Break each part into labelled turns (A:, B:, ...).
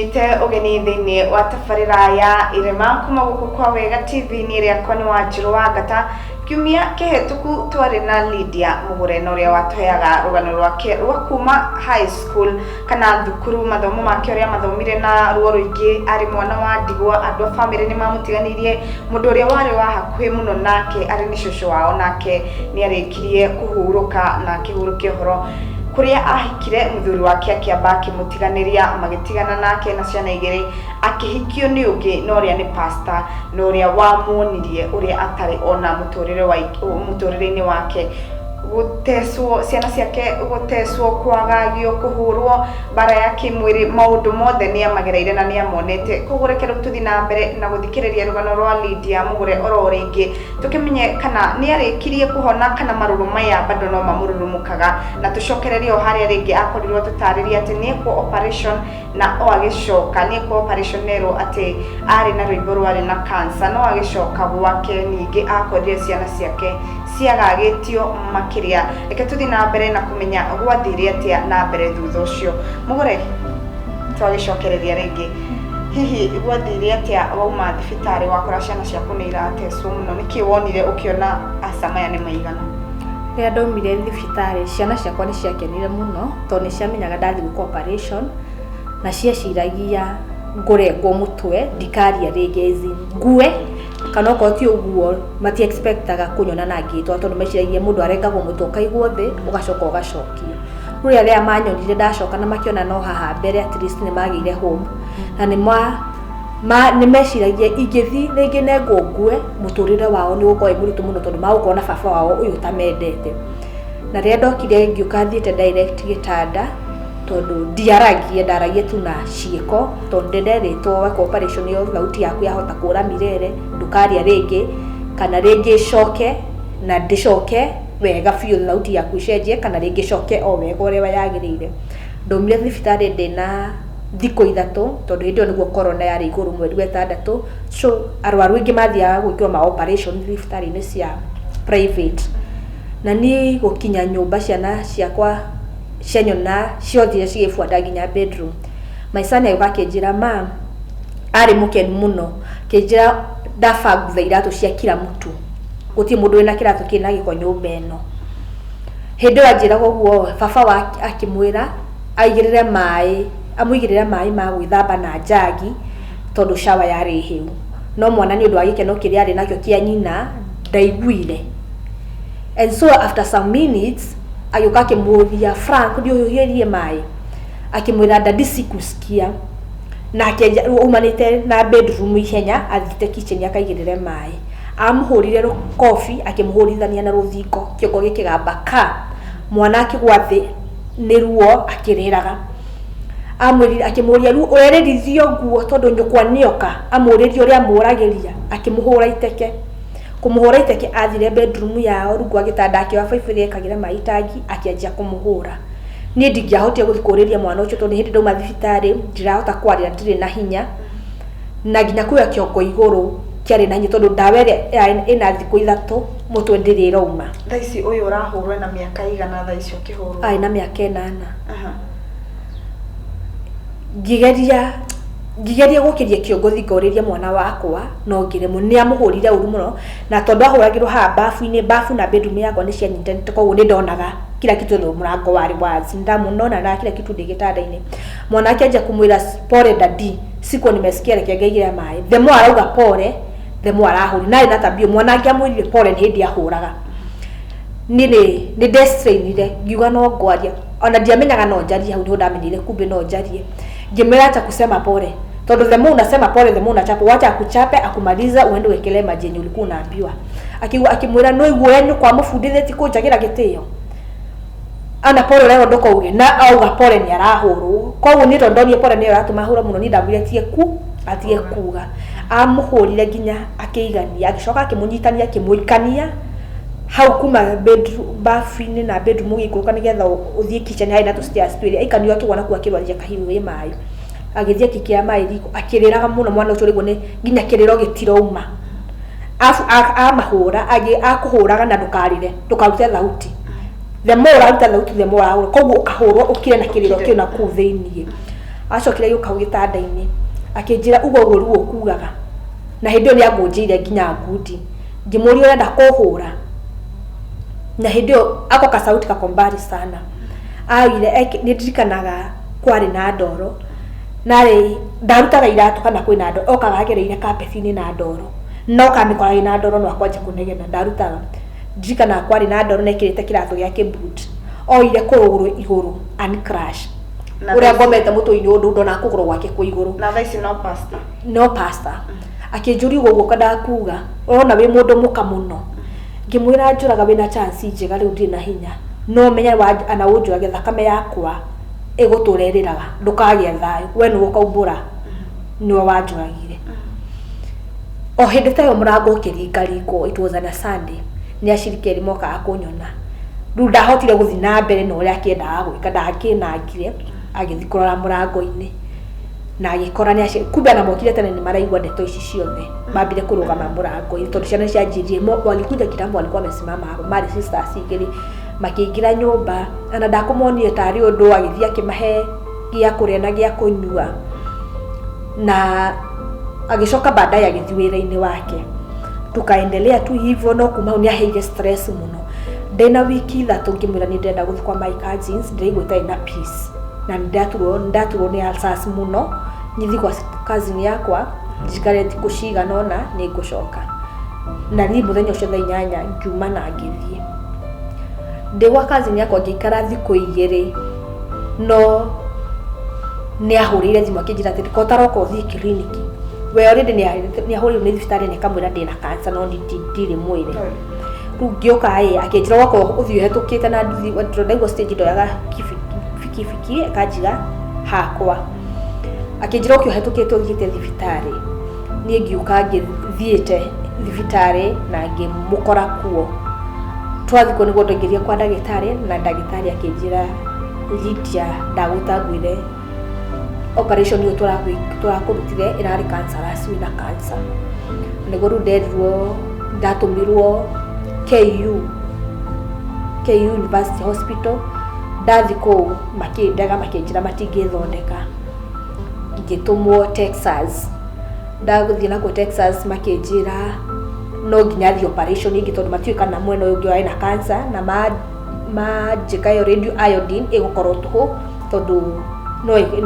A: tunyite ugeni thini wa tabarira ya irema kuma guku kwa Wega TV ni ria koni wa Njiro wa Ngata kiumia kihituku twari na Lydia Mugure no ria watoyaga rugano rwake rwa kuma high school kana thukuru mathomo make ria mathomire na ruo ruingi ari mwana wa ndigwa andu a family ni mamutiganirie mundu ria wari wa hakuhi muno nake ari ni shushu wao nake ni arikirie kuhuruka na kihuruke horo kuria ahikire muthuri wake akiamba akimutiganiria magitigana nake na ciana igiri akihikio ni ungi no ria ni pastor no ria wamunirie uria atari ona muturire-ini wake guteswo ciana ciake guteswo kwagagio kuhurwo bara ya kimwiri maundu mothe ni amagereire na ni amonete kugurekera tuthi na mbere na guthikiriria rugano rwa Lydia Mugure oro ringi tukimenye kana ni arikirie kuhona kana maruru maya bado no mamururumukaga na tucokererio haria ringi akorirwo tutariria ati ni ku operation na o agicoka ni ku operation nero ati ari na rwimbo rwari na cancer no agicoka gwake ningi akorire ciana ciake ciagagitio makiria reke tuthi na mbere na kumenya gwathire atia na mbere thutha ucio Mugure twagicokereria ringi hihi gwathire atia wauma thibitari wakora ciana ciaku ni irateswo muno niki wonire ukiona acamaya ni maigana
B: ria ndaumire thibitari ciana ciakwa ni ciakenire muno to ni ciamenyaga ndathi guko operation na cieciragia ngurengwo mutwe ndikaria ringi ngue kana ko ti uguo mati expectaga kunyona na ngitwa tondu meciragia mundu arengagwo mutwe kaigwo thi ugacoka ugacokio ruria ria manyonire ndacoka na makiona no haha mbere at least ni magire home na ni meciragia ingithi ringi nengo ngue muturire wao ni uko imuritu muno tondu magukona baba wao uyu tamendete na ria ndokire ngiuka thiete direct gitanda tondu ndaragia tu na ciiko tondu nderetwo wa operation yo thauti yaku yahota kura mirere ndukaria ringi kana ringi coke na ndicoke wega biu thauti yaku icenjie kana ringi coke o wega uria yagirire ndomire thibitari ndina thiko ithatu tondu hindio niguo corona yari iguru mweri wa 6 so arwaru ingi mathia gwikirwo ma operation thibitari ni cia private na ni gukinya nyumba ciana ciakwa cianyona ciothe cigifuata nginya bedroom maisana yugakenjira mam ari mukenu muno kenjira ndabangutha iratu cia kila mtu guti mundu wina kiratu kina giko nyumba eno hindi wanjira guo baba wa akimwira aigirire mai amuigirira mai ma gwithamba na njagi tondu shawa yari hiu no mwana ni undu wa gikeno kiria ari nakio kia nyina ndaiguire and so after some minutes ayuka akimuria Frank ndio yoyerie mai akimwira dadi sikusikia na akenja umanite na bedroom ihenya athite kitchen akaigirire mai amuhurire coffee akimuhurithania na ruthiko kiongo gikigamba ka mwana akigwathi ni ruo akiriraga amwirira akimuria ru urerithio nguo tondu nyukwa nioka amuririo ria muragiria akimuhura iteke kumuhura iteke athire bedroom yao rungu agitanda akiwa faifire kagira maitangi akianjia kumuhura ni ndingiahotia guthikuriria mwana ucio tondu hindi ndauma thibitari ndirahota kwarira ndire na hinya na nginya kuya kiongo iguru kiari na hinya tondu ndawa ina thiku ithatu mutwe ndirirauma
A: thaici uyu urahurwe na miaka igana thaici ukihurwo
B: ai na miaka 8 ngigeria gukiria kiongo thikoriria mwana wakwa no ngiremo ni amuhurire uru muno na tondu ahuragirwo ha bafu na bedroom yakwa ni cianyitete koguo ni ndonaga kila kitu no murango wari wazi ndamunona na kila kitu ndigitanda-ini mwana akianjia kumwira pole dadi siko nimesikia reke ngaigira mai the more arauga pole the more arahuri naye na tabio mwana akiamwirire pole ni hindi ahuraga ni destrainire ngiuga no ngwaria ona ndiamenyaga no njarie hau ni ndamenyire kumbe no njarie ngimera hata kusema pole tondu the more unasema pole the more unachapa wacha akuchape akumaliza uende wekele majenye ulikuwa unaambiwa akimwira no igwenyu kwa mufunditheti kunjagira gitio ana pole leo ndoko uge na auga pole ni arahurwo koguo ni tondonie pole ni aratuma hura muno ni ndamwiretie atie kuga amuhurire nginya akiigania agicoka akimunyitania akimuikania hau kuma bedroom bafu-ini na bedroom gikuruka nigetha uthie kitchen haina tu stairs twiri aikanio tuona ku akirwaria kahiu wi mai agithie kikia mai riko akiriraga muno mwana ucio rigwo ni nginya kiriro gitirauma afu amahura akuhuraga na ndukarire ndukarute thauti the more out the more out koguo ukahurwo ukire na kiriro kio na ku thiini acokire yuka gitanda-ini akinjira ugo ruo kugaga na hindi ni agunjire nginya ngundi ngimuria urenda kuhura na hindi ako kasauti kakombari sana aire ni ndirikanaga kwari na ndoro nari ndarutaga iratu kana kwina ndoro okaga agereire kapeti-ini na ndoro no kamikora ina ndoro no akwanje kunegena ndarutaga ndirikana kwari na ndoro nekirite kiratu giake boot oire kuruguru iguru and crash uria ngomete mutu-ini undu ndona kuguru gwake ku iguru
A: na thaisi
B: no pasta akinjuri uguo kada kuga urona wi mundu muka muno ngimwira njuraga wina chance njega riu ndina hinya no menya ana unjurage thakame yakwa igutureriraga ndukagia thayo we ni ukaumbura niwe wanjuragire o hindi tayo murango ukiringaringo it was on a Sunday ni ashirikeri moka akunyona riu ndahotire guthi na mbere no uria akiendaga gwika ndakinangire agithi kurora murango-ini na agikora ni kumbe na mokire tena ni maraigwa ndeto ici ciothe mambire kurugama murango-ini tondu ciana cianjirie walikuja kitambo walikuwa wamesimama hapo mari sisters igiri makiingira nyumba ana ndakumonire tari undu agithia akimahe gia kuria na gia kunyua na agicoka baadaye agithi wira-ini wake tukaendelea tu hivyo no kuma ni aheire stress muno ndena wiki ithatu ngimwira ni ndenda guthi kwa my cousins ndirigwita ina peace na ndaturo ni alsas muno nyithi kwa cousin yakwa njikare kushiga nona ni gucoka na ni muthenya ucio thaa 8 ngiuma na ngithie ndigwa cousin yakwa ngikara thiku 2 no ni ahurire thimu akinjira ati kotaroko thi clinic we already ni ahurire ni thibitari ni kamwira ndina cancer no ndiri mwire riu ngioka akinjira wako uthio hetukite na nduthi ndaigua stage ndoyaga fiki akajiga hakwa akinjira ukio hetukite uthite thibitari ni ngiuka ngithiite thibitari na ngimukora kuo twathiko ni gondongeria kwa ndagitari na ndagitari akinjira Lydia ndagutagwire operation yo turakurutire irari cancerous wina cancer nigoru nderirwo ndatumirwo KU University Hospital ndathiko makindaga makinjira matingithondeka ngitumwo Texas ndaguthie nako Texas makinjira no nginya thi operation ingi tondu matuika na mwena uyu ngi na cancer na majika yo radio iodine igukorwo tuhu tondu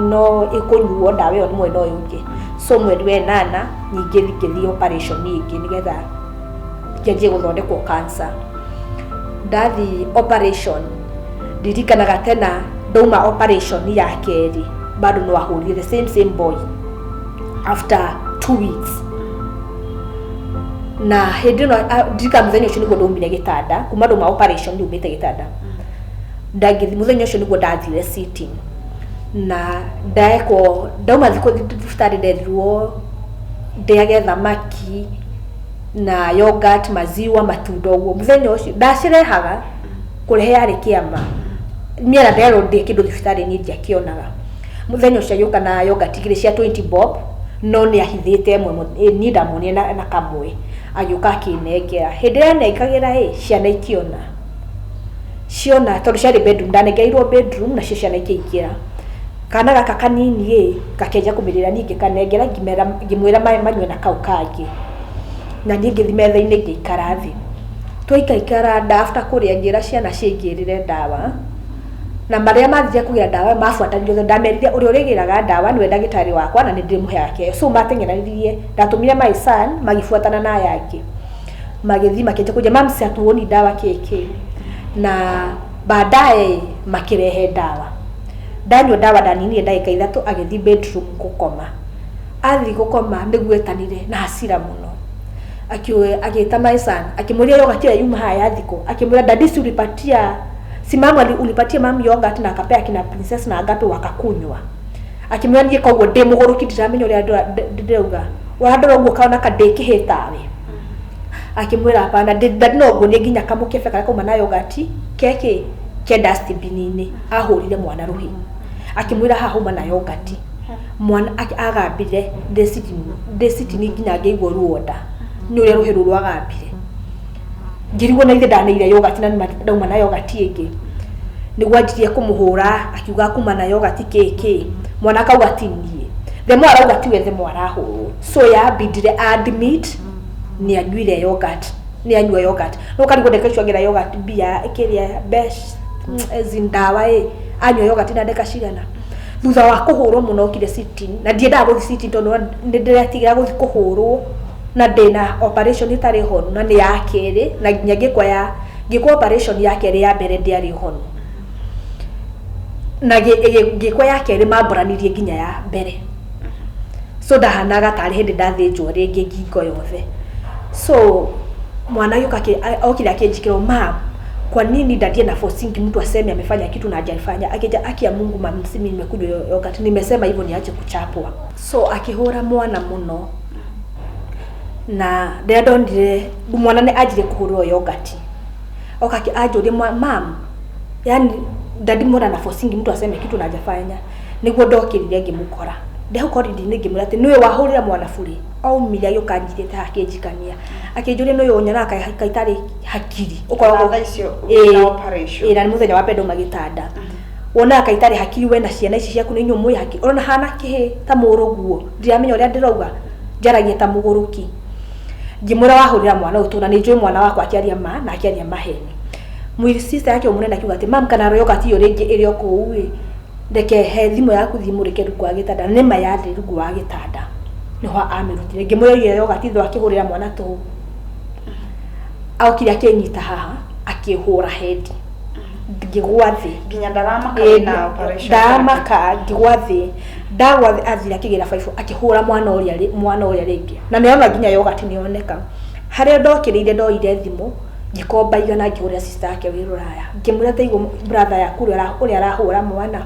B: no ikunyuo ndawa yo ni mwena uyu ngi so mweri we 8 nyingi thikithi operation ingi nigetha kianjie guthondekwo cancer ndathi operation ndirikanaga tena ndauma operation ya keri bado no ahurire the same boy after 2 weeks na hindi no ndika muthenya ucio niguo ndaumire gitanda kuma ndauma operation ndiumite gitanda ndagithi muthenya ucio niguo ndathire sitting na ndaeko ndauma thiko thibitari nderirwo ndiage thamaki na yogurt maziwa matunda uguo muthenya ucio ndacirehaga kurehe ari kiama miera ndero ndi kindu thibitari ni ndiakionaga muthenya ucio yuka na yogurt igire cia 20 bob no ni ahithite mwe ni ndamunie na kamwe agiuka akinengera hindi ya nekagira ciana ikiona tondu ciari bedroom ndanegeirwo bedroom na ciana ikiikira kana gaka kanini gakenja kumirira ningi kanengera ngimwira manywe na kau kangi na ningi thimetha-ini ngikara thi twaikaikara after kuria ngira ciana ciingirire ndawa na maria mathire kugira ndawa mafuatanire ndamerire uri urigiraga ndawa niwe ndagitari wakwa na ndirimuheaga kio so matengeranirie ndatumire my son magifuatana na yake magithi makenja kuja mamsi atuoni ndawa keke na baadaye makirehe ndawa ndanywa ndawa ndanini ndagika 3 agithi bedroom gukoma athi gukoma niguetanire na hasira muno agita my son akimuria yogurt yuma haya thiko akimwira dadisi ulipatia simama ulipatia mami yogurt na akapea kina princess na agape wakakunywa akimwira nie koguo ndimuguruki ndiramenya uria ndeuga wandora uguo kaona kadeki hetawe akimwira hapana ndinogo ni nginya kamukebe kara kuma na yogurt keke ke dustbin-ini ahurire mwana ruhi akimwira hahuma na yogurt mwana agambire desiti ni nginya ngeigwo ruonda ni uria ruhiru rwagambire ngirigwo na ithe ndaneire yogurt na ndauma na yogurt ingi niguo anjirie kumuhura akiuga kuma na yogurt keke mwana kauga ti nie the more arauga ti wethe mwarahuru so ya bidire admit ni anyuire yogurt ni anyua yogurt no kari godeka chwagira yogurt bia ikiria best ezindawa anyua yogurt na deka cigana thutha wa kuhurwo muno kire sitting na ndiendaga guthi sitting tondu ndiretigira guthi kuhurwo na ndina operation itari honu na ni ya keri na nginya ngikwa operation ya keri ya mbere ndiari honu na ngikwa ya keri mamburanirie nginya ya mbere so ndahanaga tari hindi ndathinjwo ringi ngingo yothe so mwana yuka okile akinjikiro mam kwa nini dadie na forcing mtu aseme amefanya kitu na hajalifanya akija akia Mungu mimi nimekuja yogurt nimesema hivyo niache kuchapwa so akihora mwana muno na ndondire mwana ne ajire kuhurwo yogurt okaki ajode mam yani dadi mwana na forcing mtu aseme kitu na hajafanya niguo ndokirire ngimukora ndehukori ndine ngimura ati niwe wahurira mwana buri au milia yokanjire ta akinjikania akinjure no yonyana kaitari hakiri
A: ukoragwo icio operation
B: na muthenya wa pendo magitanda wona kaitari hakiri we na ciana ici ciaku ni nyumu hakiri ona hana kihe ta muruguo ndiramenya uria ndirauga njaragia ta muguruki ngimura wahurira mwana utuna ni njui mwana wakwa akiaria ma na akiaria maheni mwiri sister yake umunene akiuga ati mam kana royo kati yo ringi iri okuwi ndeke he thimu yaku thimu reke rungu wa gitanda ni mayandi rungu wa gitanda niho amirutire ngimurire yo gati thwa kihurira mwana tu aukire akinyita haha akihura head ngigwathi
A: nginya ndaramaka na operation
B: ndamaka ngigwathi ndagwathi athira kigira 5 akihura mwana uria ringi na niona nginya yo gati nioneka haria ndokirire ndoire thimu gikomba igana ngihurira sister yake wiruraya ngimura taigo brother yaku uria arahura mwana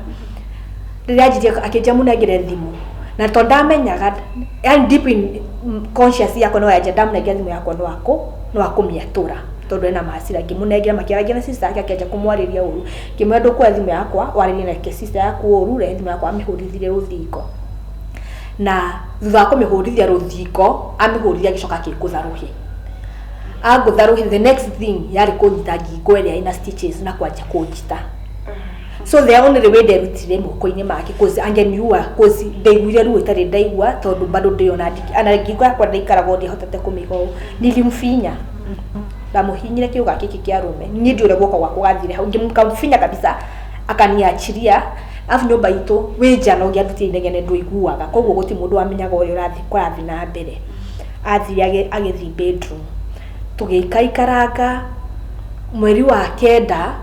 B: riria njije akinja munengere thimu na tondamenyaga and deep in conscious yako no yaje damu na thimu yako no akumiatura tondu ena mahasira ngimunengera makiaragia na sister yake akiaja kumwariria uru ngimwenda kwa thimu yakwa waririe na ke sister yaku uru re thimu yakwa amihurithire ruthingo na thutha kumihurithia ruthingo amihurithia gicoka kikutharuhi agutharuhi the next thing yari kunyita ngingo iria ina stitches na kwanja kunjita so the only way they rutire moko-ini make cause angeniua cause ndaiguire ruo itari ndaigua tondu bado ndiona ana ngingo yakwa ndaikaraga ndihotete kumigo nilimfinya ndamuhinyire kiuga kiki kia rume ni ndiure guoko gwako gathire hau ngimkamfinya kabisa akaniachiria afu nyumba itu wijana ungiaruti ndegene nduiguaga koguo guti mundu amenyaga uri urathi na mbere athire agithi bedroom tugikaikaranga mweri wa kenda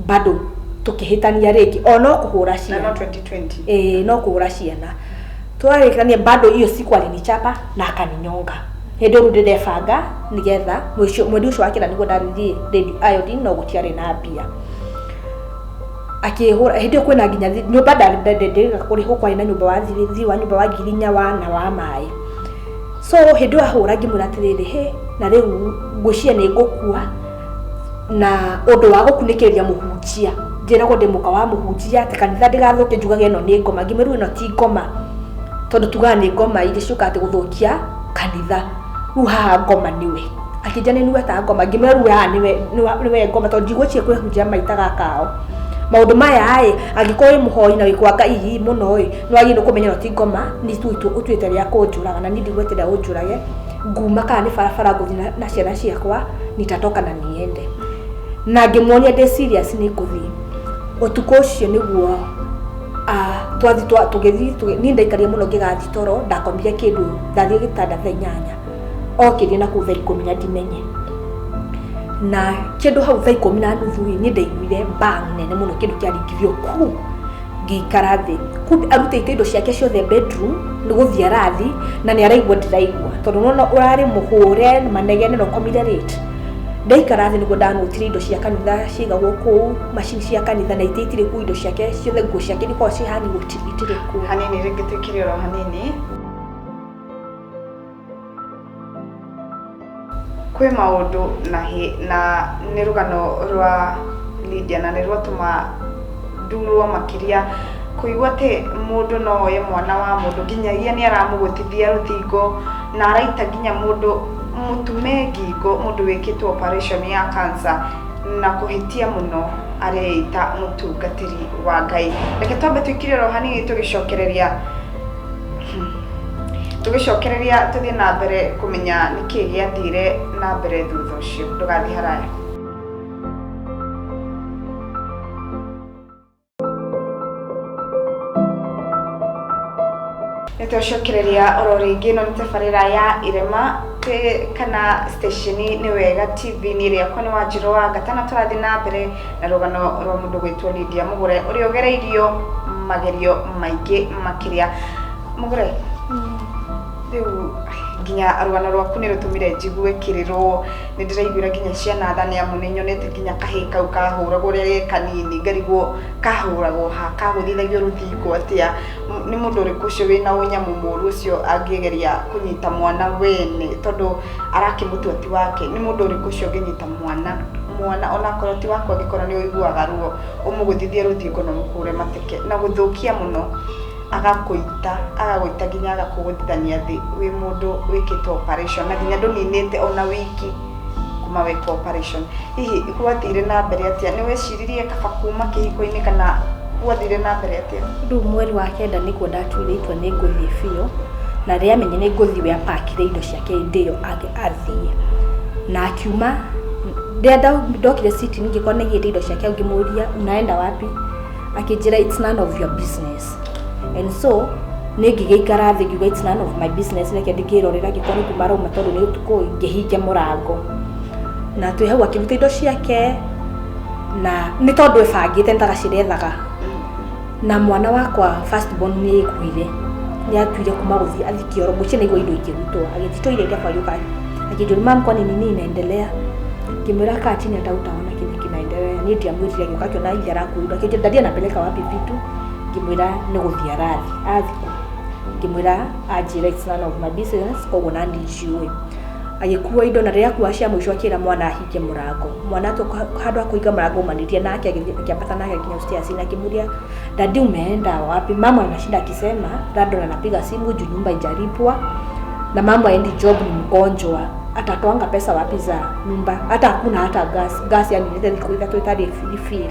B: bado tukihitania ringi ono kuhura ciana
A: no 2020
B: no kuhura ciana twarikania bado hiyo siku alinichapa na akaninyonga hindi ru ndebanga nigetha mweri ucio wakira niguo ndarithie radio iodine no gutiari na mbia akihura hindi kwina nginya nyumba ndandendega kuriho kwa ina nyumba wa thiri wa nyumba wa ngirinya wa na wa mai so hindi ahura ngimura atiriri he na riu ngucia ni ngukua na undu wa gukunikiria muhunjia njira ko ndemuka wa muhunjia ati kanitha ndigathuke njugage ino ni ngoma ngimeru ino ti ngoma tondu tugaga ni ngoma iri cuka ati guthukia kanitha ru haha ngoma niwe akijane niwe ta ngoma ngimeru ya niwe ngoma tondu njigucie kwihunjia maitaga kao maundu maya angikoi muhoi na wikwanga ii muno no agi no kumenya no ti ngoma ni tu utuite ria kunjuraga na nindi gwetera unjurage nguma kana ni farafara guthi na ciana ciakwa nitatoka na niende na ngimuonia ndi serious ni kuthi utuko ucio niguo twathi tugithi ni ndaikaria muno ngigathi toro ndakomire kindu ndathie gitanda thaa 8 okirie na kutha 10 ndimenye na kindu hau thaa 10:30 ni ndaiguire bang nene muno kindu kiaringithio ku ngikara thi kumbe arutite indo ciake ciothe bedroom ni guthia rathi na ni araigua ndiraigua tondu no urari muhure manegene no komire rate ndaikara thi niguo ndanutire indo cia kanitha cigagwo kuu machine cia kanitha na itaitire ku indo ciake ciothe nguo ciake ni kwa cihani gutire ku
A: hanini ringitikire ro hanini kwi maundu na ni rugano rwa Lydia na ni rwatuma ndurwo makiria kuigwa te mundu no ye mwana wa mundu nginyagia ni aramugutithia ruthingo na araita nginya mundu mutume ngingo mundu wikitwo operation ya cancer na kuhitia muno areita mutungatiri wa Ngai. Reke twambe twikire rohani tugicokereria tuthie na mbere kumenya niki giathire na mbere thutha ucio. Ndugathi haraya. Nitucokereria ororingi no nitabarira ya irema kana stationi ni Wega TV ni ria koni wa Njiro wa Gatana. Turathi na mbere na rugano rwa mundu gwitwo Lydia Mugure uri ogereirio magerio maingi makiria. Mugure riu nginya rugano rwaku ni rutumire njigue kirirwo ni ndiraiguira nginya ciana thani amu ni nyonete nginya kahi kau kahuragwo ri kanini ngarigwo kahuragwo ha kaguthithagio ruthingo atia. Ni mundu uriku ucio wina unyamu muru ucio angigeria kunyita mwana wene tondu arakimutua ti wake. Ni mundu uriku ucio nginyita mwana ona koroti wako ngikora ni uiguaga ruo umuguthithia ruthingo no mukure mateke na guthukia muno agakuita nginya agakuguthithania thi wi mundu wikitwo operation na nginya nduninite ona wiki kuma weka operation. Hihi gwathire na mbere atia? Ni weciririe kaba kuma kihiko-ini kana gwathire na mbere atia?
B: Ndu mweri wa kenda niguo ndatuire itwa ni nguthie biũ na ria menye ni nguthie we apakire indo ciake ndio athie na akiuma ndokire city ningikona nigite indo ciake ngimuria unaenda wapi akijira it's none of your business. And so ningigeikara thi ngiuga it's none of my business reke ndikirorera ngikoni kumara uma tondu ni utuko ngihinge murango na twi hau akiruta indo ciake na ni tondu ebangite ndagacirethaga na mwana wakwa first born ni ikuire ni atuire kuma guthii athikioro mucie na igwa indo ikirutwo agithitoire ndia kwa yuka akijuri mam kwa nini inaendelea kimwira kachini atautaona kile kinaendelea ni ndia mwitire gioka kiona igara kuuda kije ndadia napeleka wapi vitu kimwira ni guthia athiku kimwira ajira it's none of my business koguo na ndijiwe agikuwa indo na ria kuacia mwisho akira mwana ahike murango mwana to handu akuiga murango manitie nake akiapata nake kinya upstairs na kimuria dadi umeenda wapi? Mama anashinda akisema dado anapiga simu juu nyumba ijaripwa na mama aendi job ni mgonjwa atatoanga pesa wapi za nyumba hata hakuna hata gas yani ndio nikuiga tu tadi feel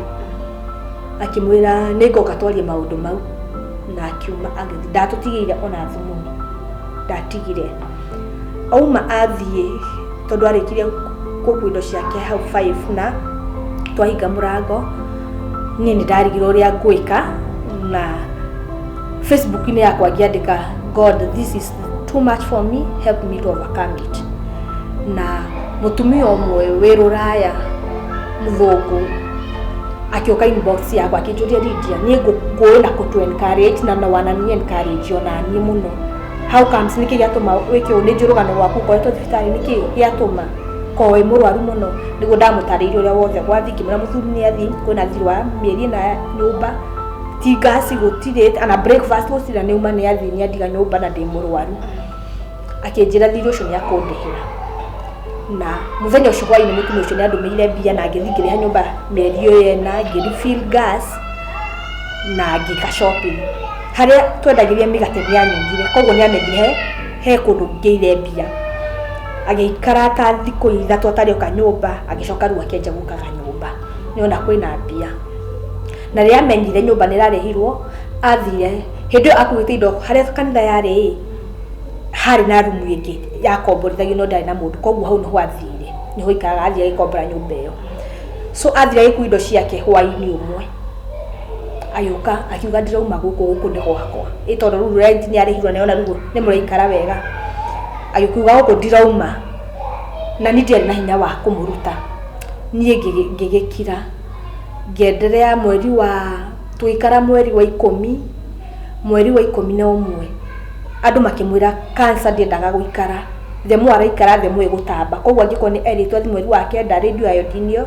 B: akimwira nego katwalie maundu mau na akiuma ndatutigiire ona thumuni ndatigire auma athie tondu arikire kukuindo ciake hau 5 na twahinga murango ni ndarigiro uria ngwika na Facebook ni yakwa ngiandika God this is too much for me help me to overcome it na mutumia omwe wiruraya muthungu akioka inbox yakwa akijuria Lydia ni nguona kutu encourage na wana ni encourage ona ni muno how comes niki giatuma wiki uni njurugano rwaku koretwo thibitari niki giatuma kowe murwaru muno nigo ndamutariire uria wothe gwathi kimura muthuri ni athi kwina thirwa mieri na nyumba ti gas gutire ana breakfast gutira ni uma ni athi ni adiga nyumba na ndi murwaru akinjira thiri ucio ni akundihira na muthenya ucio kwa ini mutumia ucio ni andumeire mbia na ngithingire ha nyumba mieri iyo yena ngiri fill gas na ngika shopping haria twendagiria migate ya nyingire koguo ni amenyire he kundu ngeire mbia agikara ta thiku ithatu atari oka nyumba agicoka ru akenja gukaga nyumba niona kwina mbia na ria amenyire nyumba ni rarehirwo athire hindo akuite indo haria kanitha yari hari na rumu ingi ya komborithagio no ndari na mundu koguo hau niho athire niho ikaraga athire ikombora nyumba iyo so athire iku indo ciake hwaini umwe ayuka akiuga ndirauma guku ni gwakwa itondo ruru rent ni arihirwo neona rugo ni muraikara wega ayukuga guku ndirauma na ndiari na hinya wa kumuruta nie ngigikira ngenderea mweri wa tuikara mweri wa 10 na umwe andu makimwira cancer ndiendaga guikara themu araikara themu igutamba koguo angiko ni eritwo mweri wa kenda radio iodinio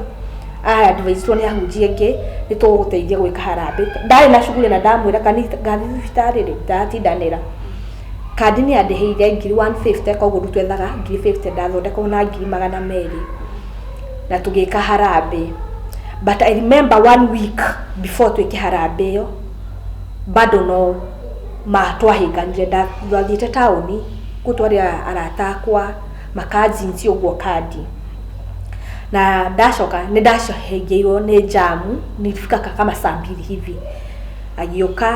B: advice ni ahunjie ngi ni tuguteithia gwika harambe ndari na shughuli na ndamwira kanitha ngathi thibitari ri ndatindanira kandi ni andiheire ngiri 150 koguo ndutwethaga ngiri 50 ndathondeka na ngiri 200 na tugika harambe but I remember 1 week before twike harambe yo bado no matwahinganire ndathiite tauni gutwaria arata kwa makazi nci uguo kandi na ndacoka nĩ ndacohengeirwo nĩ jamu nilifika kama saa 2 hivi. Agĩũka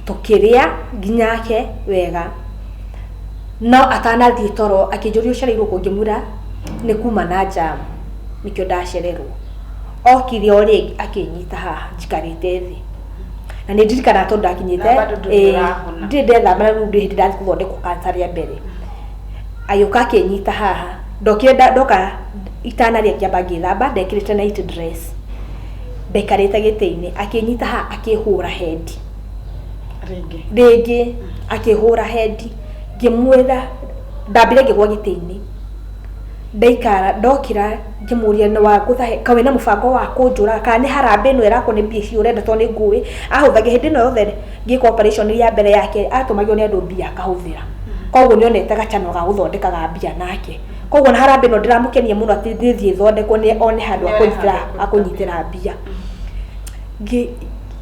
B: tũkĩrĩa nginya yake wega, no atanathiĩ toro akĩnjũria ũcereirwo kũ, ngĩmwĩra nĩ kuma na jamu nĩkĩo ndacererwo. Okire o rĩngĩ akĩnyita haha njikarĩte thĩ, na nĩ ndirikana tondũ ndakinyĩte ndĩ ndethamba rĩu ndĩ hĩndĩ ndathiĩ gũthondekwo cancer rĩa mbere. Agĩũka akĩnyita haha, ndoka itanarĩa kĩamba ngĩthamba, ndekĩrĩte night dress, ndaikarĩte gĩtĩ-inĩ, akĩnyita haha akĩhũra head rĩngĩ akĩhũra head. Ngĩmwĩra ndambire ngĩgwa gĩtĩ-inĩ, ndaikara ndokĩra ngĩmũria nĩ wa gũthahe kawe na mũbango wa kũnjũra kana nĩ harambĩ ĩno ĩrakwo nĩ mbia icio ũrenda tondũ nĩ ngũĩ. Ahũthagia hĩndĩ ĩno yothe ngĩka operation ya mbere yake atũmagio nĩ andũ mbia akahũthĩra, koguo nĩonete gachano ga gũthondekaga mbia nake. Koguo na harambĩ ĩno ndĩramũkenia mũno atĩ ndĩthiĩ thondekwo nĩ one handũ akũnyitĩra mbia.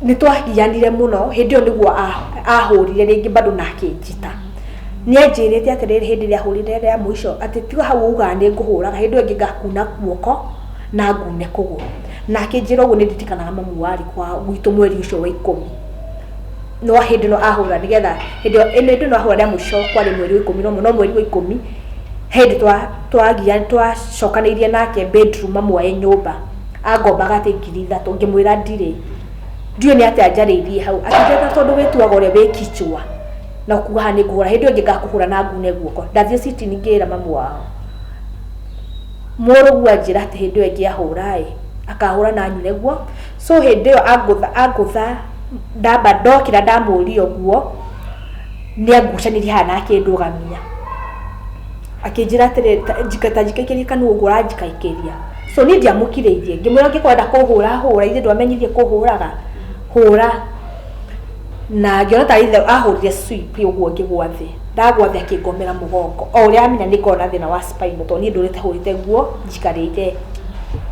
B: Nĩ twagianire mũno hĩndĩ ĩyo nĩguo ahũrire rĩngĩ bado na akĩnjita. Nĩanjĩrĩte atĩrĩrĩ hĩndĩ ĩrĩa ahũrire rĩa mũico atĩ tiga hau uga nĩ ngũhũraga, hĩndĩ ĩyo ĩngĩ ngakuna guoko na ngune kũgũrũ. Na akĩnjĩra ũguo nĩ nditikanaga mamu warĩ kwa gwitũ mweri ũcio wa 10. No hĩndĩ ĩno ahũra nĩgetha hĩndĩ ĩno ahũra rĩa mũico kwarĩ mweri wa 11, no mweri wa 10 hĩndĩ twacokanĩirie nake bedroom mamuoye nyũmba, angombaga atĩ 3,000. Ngĩmwĩra ndiũĩ nĩ atĩ anjarĩirie hau, akĩnjĩra tondũ wĩtuaga ũrĩa wĩ kichwa na kuha nĩ ngũhũra, hĩndĩ ĩyo ĩngĩ ngakũhũra na ngune guoko. Ndathiĩ citi ngĩra mamu wao, mũrũguo anjĩra atĩ hĩndĩ ĩyo ĩngĩ ahũra akahũra na nyine guo. So hĩndĩ ĩyo angũtha ndamba ndokĩra ndamũria ũguo nĩangucanirie haha na akĩndũgamia, akĩnjĩra atĩrĩ njikaikĩrie kanua ũguo ũranjikaikĩria. So niĩ ndiamũkirĩirie, ngĩmwĩra ũngĩkwenda kũhũra hũra, ithe ndwamenyirie kũhũraga hũra. Na ngĩona ta ithe ahũrire sweep ũguo ngĩgwa thĩ, ndagwa thĩ akĩngomera mũgongo, o ũrĩa amenya nĩ ngona thĩna wa spine tondũ niĩ ndũrĩte hũrĩte guo njikarĩte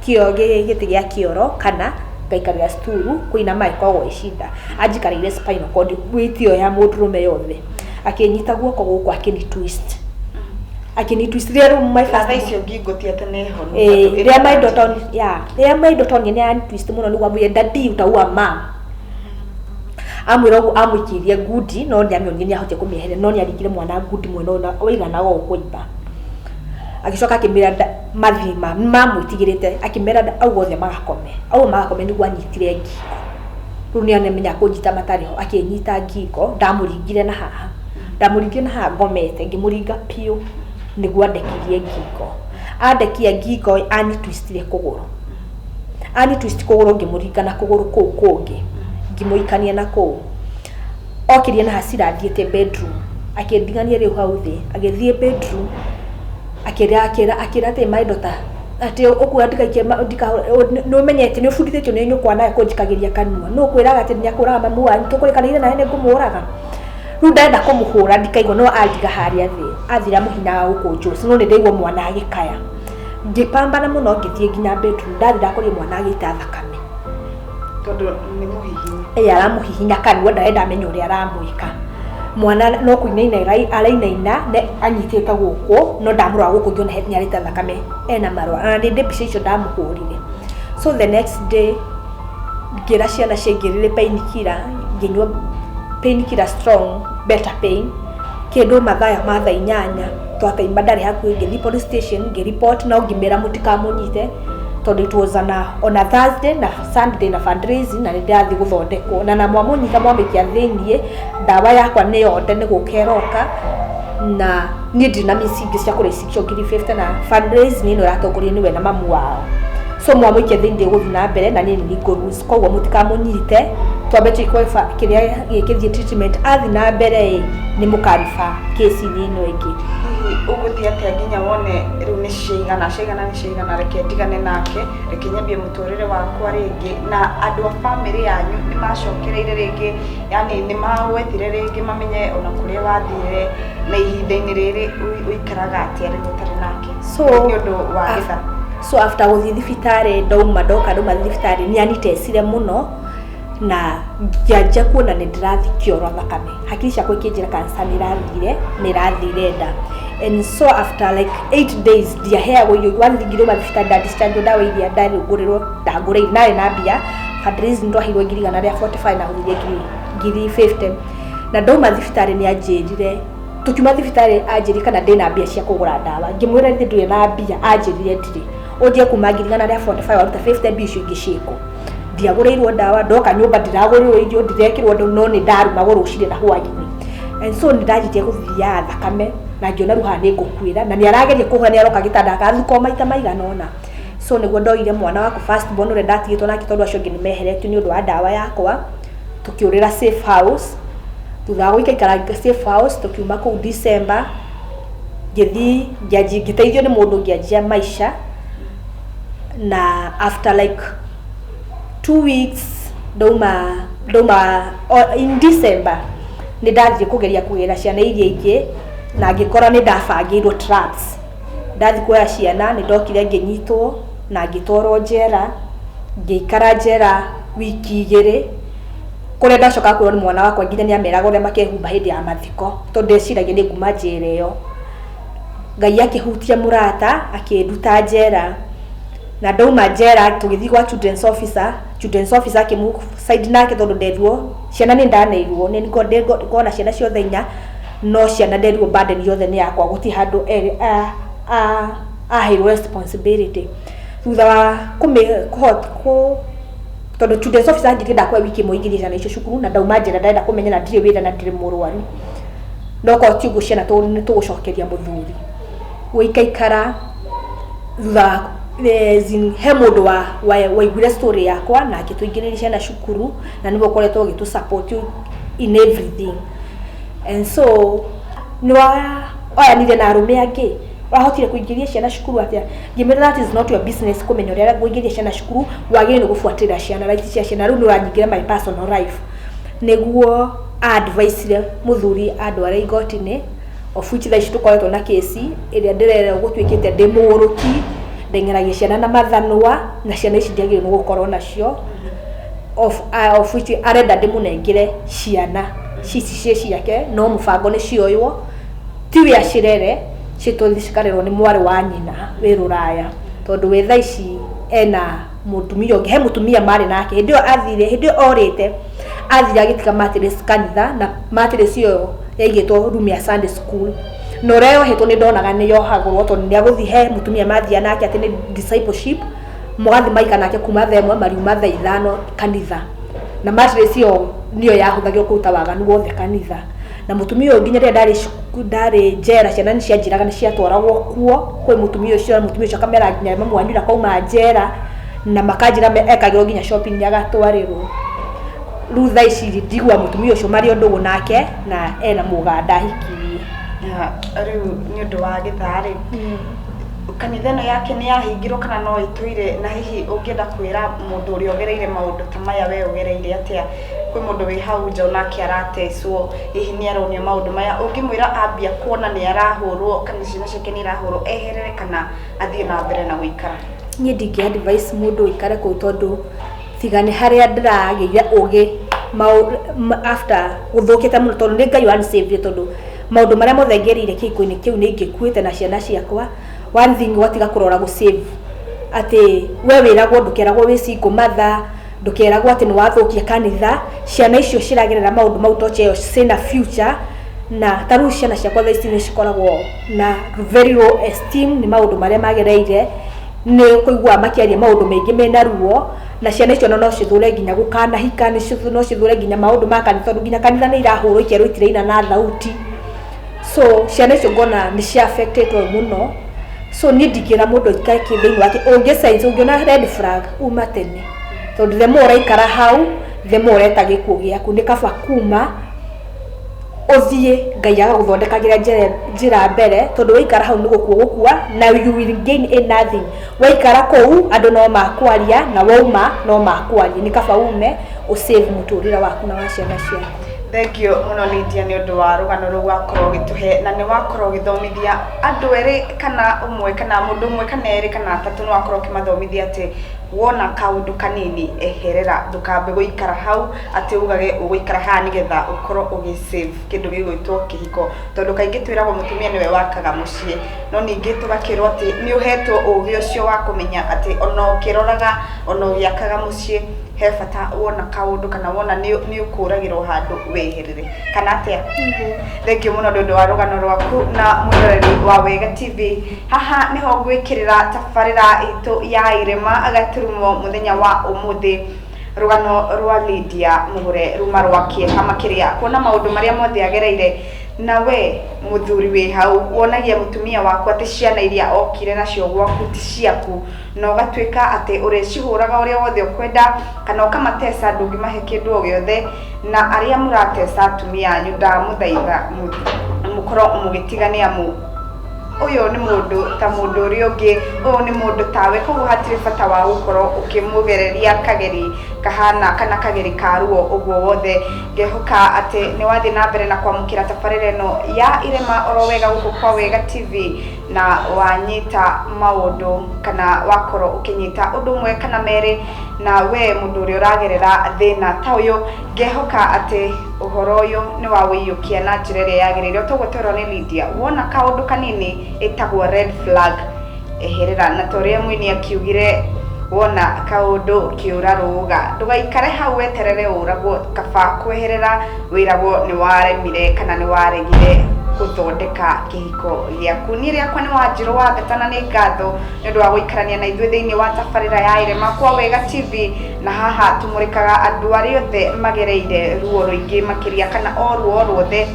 B: gĩtĩ gĩa kĩoro kana ngaikarĩra stool, kũinama ĩkoragwo ĩcinda. Anjikarĩire spinal cord wĩtio ya mũndũrũme yothe, akĩnyita guoko gũkũ akĩni twist rĩrĩa my first
A: icio ngingũtia atĩ nĩ honu.
B: Rĩrĩa maitho toni nĩ ya twist mũno nĩguo amwĩre dadi utaua mam. Amwĩra ũguo amũikirie ngudi, no nĩamĩonire nĩahotire kũmĩeheria, no nĩaringire mwana ngudi mwena ũna waiganaga ũũ kũimba. Agĩcoka akĩmĩra mathima mamwĩtigĩrĩte, akĩmera auga othe magakome nĩguo anyitire ngingo. Rĩu nĩamenya kũnyita matarĩ ho, akĩnyita ngingo, ndamũringire na haha ngomete, ngĩmũringa piũ nĩguo andekirie ngingo. Andekia ngingo ani twistire kũgũrũ, ngĩmũringa na kũgũrũ kũu kũngĩ, ngĩmũikania na kũu. Okĩria na hasira athiĩte bedroom, akĩndigania rĩu hau thĩ, agĩthiĩ bedroom, akĩra atĩ my daughter atĩ ũkuo ndikaikie nĩũmenyete nĩũbundithĩtio nĩ nyũkwa nawe kũnjikagĩria kanua, no kwĩraga atĩ nĩakũraga mamu wanyu, tũkũrĩkanĩire nawe nĩngũmũraga. Rĩu ndenda kũmũhũra ndikaigua, no andiga harĩa thĩ, athira mũhinya wa gũkũ njoci, no nĩndaigua mwana agĩkaya. Ngĩpambana mũno ngĩthiĩ nginya bedroom, ndathi ndakorire mwana agĩita thakame
A: tondũ nĩ mũhihinya.
B: Aramũhihinya kanua, ndarenda amenya ũrĩa aramwĩka. Mwana no kũinaina arainaina anyitĩte gũkũ, no ndamũrora gũkũ ngĩona nĩarĩte thakame ena marũa, na ndĩ mbica icio ndamũhũrire. So the next day ngĩra ciana ciaingĩrire painkiller, ngĩnyua painkiller strong better pain, kĩndũ mathaa 8 twakaimba ndarĩ hakuhĩ, ngĩthiĩ police station ngĩreport, no ngĩmera mũtikamũnyite tondũ it was on a Thursday na Sunday na fundraising, na nĩndathiĩ gũthondekwo na mwamũnyita mwamĩkia thĩiniĩ, ndawa yakwa nĩ yothe nĩ gũkeroka, na niĩ ndirĩ na mĩci ingĩ cia kũrĩcicio 50 na fundraising ĩno ĩratongorio nĩwe na mamu wao. So mwamũikia thĩiniĩ gũthiĩ na mbere na niĩ nĩ ngũruci, koguo mũtikamũnyite, twambe tũikwe kĩrĩa gĩkĩthiĩ treatment, athi na mbere nĩ mũkariba kesi-inĩ ĩno ĩngĩ.
A: Ũgũthiĩ atĩa nginya wone rĩu nĩ ciigana reke ndigane nake, reke nyambie mũtũrĩre wakwa rĩngĩ, na andũ a bamĩrĩ yanyu nĩ macokereire rĩngĩ, yani nĩ magwetire rĩngĩ mamenye ona kũrĩa wathire na ihinda-inĩ rĩrĩ ũikaraga atĩa rĩu ũtarĩ nake nĩ ũndũ wa gĩtha.
B: So after gũthiĩ thibitarĩ, ndoka thibitarĩ nĩanitecire mũno, na ngianjia kuona nĩ ndĩrathi kĩoro thakame hakiri ciakwa ikĩnjĩra cancer nĩ ĩrathire nda. And so after like 8 days ndiaheagwo irio wanthingire mathibitarĩ nda-discharge ndawa iria ndagũrĩirwo narĩ na mbia fundraising ndwahirwo ngiri igana rĩa 45 na gũthiria ngiri 50 na ndauma thibitarĩ nĩ anjĩrire tukiuma thibitarĩ anjĩrire kana ndĩna mbia cia kũgũra ndawa ngĩmwĩra nĩ ndũrĩ na mbia anjĩrire ndirĩ ũnjie kuma ngiri igana rĩa 45 waruta 50 mbia icio ingĩcĩkwo ndiagũrĩirwo ndawa ndoka nyũmba ndiragũrĩirwo irio ndirekĩrwo no nĩ ndarumagwo rũcinĩ na hwaĩ-inĩ. And so nĩ ndanjirie gũthiaga thakame na ngiona ruha nĩ ngũkuĩra na nĩ arageria kũhũra nĩ aroka gĩtanda akathukwo maita maigana ũna. So nĩguo ndoire mwana wakwa first born ũrĩa ndatigĩtwo nake tondũ acio angĩ nĩ meheretio nĩ ũndũ wa ndawa yakwa tũkĩũrĩra safe house. Thutha wa gũikara safe house tũkiuma kũu December ngĩthiĩ ngĩteithio nĩ mũndũ ngĩanjia maisha na after like 2 weeks ndauma in December nĩ ndathiĩ kũgeria kũgĩra ciana iria ingĩ na ngĩkora nĩ ndabangĩirwo traps. Ndathi kuoya ciana nĩ ndokire ngĩnyitwo na ngĩtwarwo njera ngĩikara njera wiki 2 kũrĩa ndacoka kwĩrwo nĩ mwana wakwa nginya nĩ ameraga ũrĩa makehumba hĩndĩ ya mathiko tondũ ndeciragia nĩ nguma njera ĩyo. Ngai akĩhutia mũrata akĩnduta njera na ndauma njera tũgĩthiĩ gwa children's officer akĩmũ side nake tondũ nderirwo ciana nĩ ndaneirwo nĩ ngona ciana ciothe 4 no ciana nderirwo burden yothe nĩ yakwa gũti handũ aheirwo responsibility. Thutha wa tondũ children's officer anjĩrire ndakwa wiki 1 ingĩthiĩ ciana icio cukuru na ndauma njĩra ndenda kũmenya na ndirĩ wĩra na ndirĩ mũrwaru no ko ti ũguo ciana nĩ tũgũcokeria mũthuri gũikaikara. Thutha he mũndũ waiguire story yakwa na akĩtũingĩrĩria ciana cukuru na nĩguo koretwo gĩtũ support in everything. And so oyanire na arũme angĩ wahotire kũingĩria ciana cukuru atĩa ngĩmera that is not your business kũmenya ũrĩa kũingĩria ciana cukuru wagĩrĩirwo gũbuatĩrĩra ciana rights cia ciana rĩu nĩ ũranyingĩra my personal life. Nĩguo advice mũthuri andware igoti-inĩ of which thaa ici tũkoretwo na kesi ĩrĩa ndĩrerwo gũtuĩkĩte ndĩ mũgũrũki ndeng'eragia ciana na mathanwa na ciana ici ndiagĩrĩirwo gũkorwo nacio of which arenda ndĩmũnengere ciana cici ciake no mũbango nĩ cioywo ti we acirere citũthi cikarerwo nĩ mwarĩ wa nyina wĩ Rũraya tondũ we thaa ici ena mũtumia ũngĩ he mũtumia marĩ nake hĩndĩ ĩyo orĩte athire agĩtiga matres kanitha na matres ĩyo yaigĩtwo room ya Sunday school no reo hetwo nĩ ndonaga nĩ yohagũrwo tondũ nĩ agũthiĩ he mũtumia mathia nake atĩ nĩ discipleship mũgathi maika nake kuma thaa 1 mariuma thaa 5 kanitha na matres ĩyo nĩyo yahũthagĩrwo kũruta waganu wothe kanitha na mũtumia ũyũ nginya rĩrĩa ndarĩ njera ciana nĩ cianjĩraga nĩ ciatwaragwo kuo kwĩ mũtumia ũcio akamera nginya mamu wanyu akauma njera na makanjĩra ekagĩrwo nginya shopping agatwarĩrwo. Rĩu thaa ici ndigua mũtumia ũcio marĩ ũndũ nake na ena mũganda ahikirie.
A: Rĩu nĩ ũndũ wa gĩtharĩ kanitha ĩno yake nĩ yahingirwo kana no ĩtũire na hihi ũngĩenda kwĩra mũndũ ũrĩa ũgereire maũndũ ta maya we ũgereire atĩa kwĩ mũndũ wĩ hau nja onake aratecwo hihi nĩ aronio maũndũ maya ũngĩmwĩra ambia kuona nĩ arahũrwo kana ciana ciake nĩ irahũrwo eherere kana athiĩ na mbere na gũikara?
B: Niĩ ndingĩ advice mũndũ ũikare kũu tondũ tiga nĩ harĩa ndĩragĩire ũgĩ after gũthũkĩte mũno tondũ nĩ Ngai wansave tondũ maũndũ marĩa mothe ngereire kĩhiko-inĩ kĩu nĩ ingĩkuĩte na ciana ciakwa. One thing watiga kũrora gũsave atĩ we wĩragwo ndũkeragwo wĩ single mother ndũkeragwo atĩ nĩ wathũkia kanitha ciana icio ciragerera maũndũ mau toche cina future na tarũ ciana ciakwa thaa ici nĩ cikoragwo na very low esteem nĩ maũndũ marĩa magereire nĩ kũigua makĩaria maũndũ maingĩ mena ruo na ciana icio no cithure nginya gũkanahika no cithure nginya maũndũ ma kanitha tondũ nginya kanitha nĩ irahũrwo ikerwo itiraina na thauti. So ciana icio ngona nĩ cia affected mũno. So niĩ ndingĩra mũndũ aikare thĩinĩ wake ũngĩona red flag uma tene tondũ the more ũraikara hau the more ũreta gĩkuũ gĩaku nĩ kaba kuma ũthiĩ Ngai agagũthondekagĩra njĩra mbere tondũ waikara hau nĩ gũkua na you will gain nothing. Waikara kũu andũ no makwaria na wauma no makwaria nĩ kaba ume ũsave mũtũrĩre waku na wa ciana ciaku.
A: Thank you mũno Lydia nĩ ũndũ wa rũgano rũu wakorwo ũgĩtũhe na nĩ wakorwo ũgĩthomithia andũ erĩ kana ũmwe kana mũndũ ũmwe kana erĩ kana atatũ nĩ wakorwo ũkĩmathomithia atĩ wona kaundu kanini eherera ndukambe guikara hau ati ugage uguikara ha nigetha ukoro ugisave kindu gigwitwo kihiko tondu kaingi twiragwo mutumia niwe wakaga mucii no ningi tugakirwo ati ni uhetwo ugi ucio wa kumenya ati ono kiroraga ono giakaga mucii he bata wona kaundu kana wona ni ukuragirwo handu weherere kana atia thank you muno ndu wa rugano rwaku na mwiroreri wa Wega TV haha niho gwikirira tafarira itu ya irema agaturumo muthenya wa umuthi rugano rwa Lydia Mugure ruma rwakie hamakiria kuona maundu maria mothe agereire nawe muthuri we hau wonagia mutumia waku ati ciana iria okire nacio gwaku ti ciaku no gatwika ati urecihuraga uria wothe ukwenda kana ukamatesa ndungi mahe kindu o giothe na aria muratesa atumia anyu ndamuthaitha mukoro mugitigania mu uyo ni mundu ta mundu uri ungi uyu ni mundu tawe koguo hatiri bata wa gukoro ukimugereria kageri kahana kana kageri karuo uguo wothe ngehoka ati ni wathi na mbere na kwamukira tafarire no ya irema oro wega guku kwa Wega TV na wanyita maundu kana wakoro ukinyita undu mwe kana mere na we mundu uri uragerera thina ta uyu ngehoka ati uhoro uyu ni wa wiyukia na njirere yagirire tugutero ni Lydia wona kaundu kanini etagwo red flag eherera na toria mwini akiugire wona kaundu kiura ruga ndugaikare hau weterere uragwo kaba kweherera wiragwo ni waremire kana ni waregire kuthondeka kihiko giaku ni riakwa ni Wanjiru wa Gatana ni ngatho ndu wa guikarania na ithuĩ thĩinĩ wa tabarĩra ya irema kwa Wega TV na haha tumurikaga andu aria othe magereire ruo ruingi makiria kana o ruo ruothe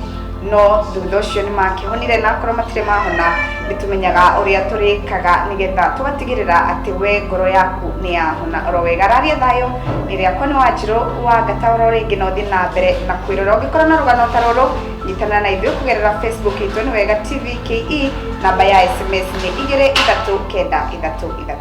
A: no thutha ucio ni makihonire na korwo matire mahona nitumenyaga uria turikaga nigetha tugatigirira ati we ngoro yaku ni yahona oro wega raria thayo ni riakwa ni Wanjiru wa Gatana ringi no thi na mbere na kwirora ungikorwo na rugano ta ruru nyitana na ithuĩ kugerera Facebook itu ni Wega TV KE namba ya SMS ni 239333